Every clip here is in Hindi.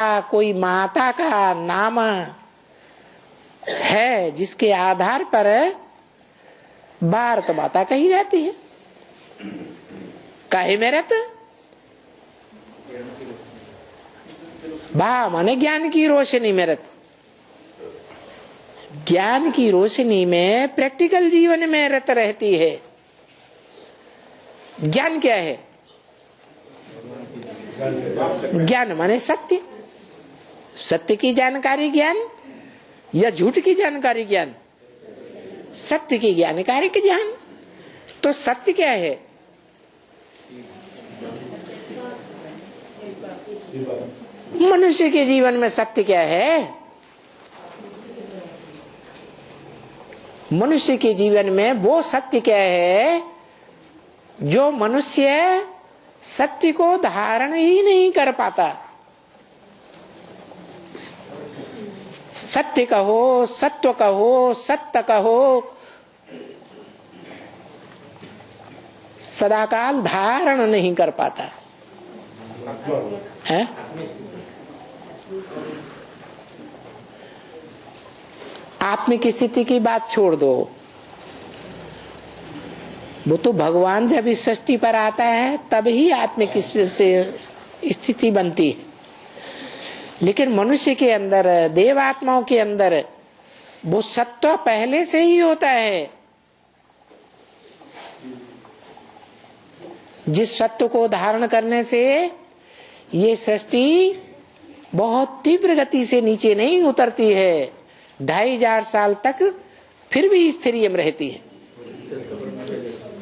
कोई माता का नाम है जिसके आधार पर भारत माता कही जाती है। काहे मेरत भा माने ज्ञान की रोशनी मेरत। ज्ञान की रोशनी में प्रैक्टिकल जीवन में रत रहती है। ज्ञान क्या है? ज्ञान माने सत्य। सत्य की जानकारी ज्ञान या झूठ की जानकारी ज्ञान? सत्य की जानकारी का ज्ञान। तो सत्य क्या है? मनुष्य के जीवन में सत्य क्या है? मनुष्य के जीवन में वो सत्य क्या है जो मनुष्य सत्य को धारण ही नहीं कर पाता। सत्य कहो, सत्व कहो, सत्य कहो, सदाकाल धारण नहीं कर पाता है। आत्मिक स्थिति की बात छोड़ दो, वो तो भगवान जब इस सृष्टि पर आता है तब ही आत्मिक स्थिति बनती है। लेकिन मनुष्य के अंदर, देवात्माओं के अंदर वो सत्व पहले से ही होता है। जिस सत्व को धारण करने से ये सृष्टि बहुत तीव्र गति से नीचे नहीं उतरती है, 2500 साल तक फिर भी स्थिरियम रहती है।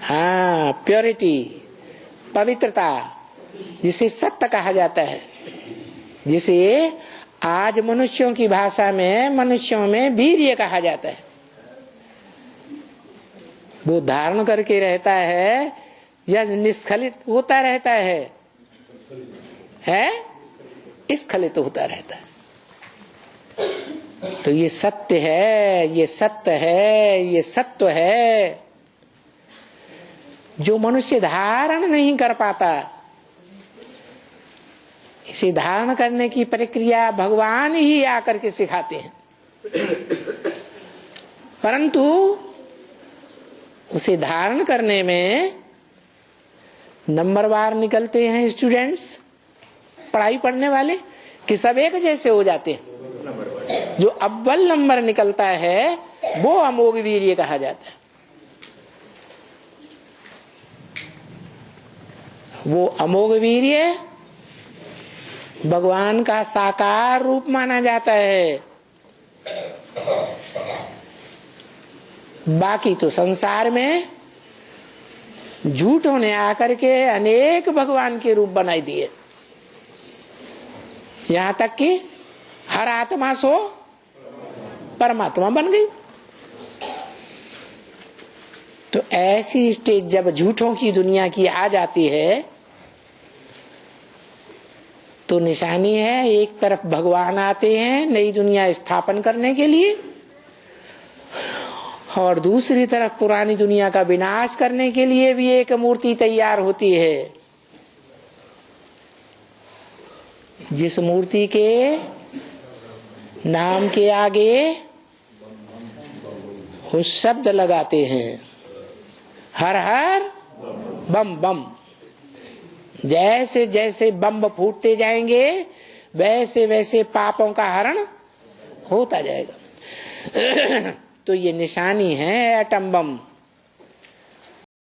हाँ, प्योरिटी, पवित्रता, जिसे सत्य कहा जाता है, जिसे आज मनुष्यों की भाषा में, मनुष्यों में वीर्य कहा जाता है। वो धारण करके रहता है या निष्खलित होता रहता है? स्खलित होता रहता है। तो ये सत्य है, ये सत्य है, ये सत्व है जो मनुष्य धारण नहीं कर पाता। इसे धारण करने की प्रक्रिया भगवान ही आकर के सिखाते हैं, परंतु उसे धारण करने में नंबरवार निकलते हैं स्टूडेंट्स, पढ़ाई पढ़ने वाले, कि सब एक जैसे हो जाते हैं। जो अव्वल नंबर निकलता है वो अमोघ वीर्य कहा जाता है। वो अमोघ वीर्य भगवान का साकार रूप माना जाता है। बाकी तो संसार में झूठों ने आकर के अनेक भगवान के रूप बनाई दिए, यहां तक कि हर आत्मा सो परमात्मा बन गई। तो ऐसी स्टेज जब झूठों की दुनिया की आ जाती है तो निशानी है, एक तरफ भगवान आते हैं नई दुनिया स्थापन करने के लिए, और दूसरी तरफ पुरानी दुनिया का विनाश करने के लिए भी एक मूर्ति तैयार होती है। जिस मूर्ति के नाम के आगे वो शब्द लगाते हैं, हर हर बम बम। जैसे जैसे बम फूटते जाएंगे वैसे वैसे पापों का हरण होता जाएगा। तो ये निशानी है एटम बम।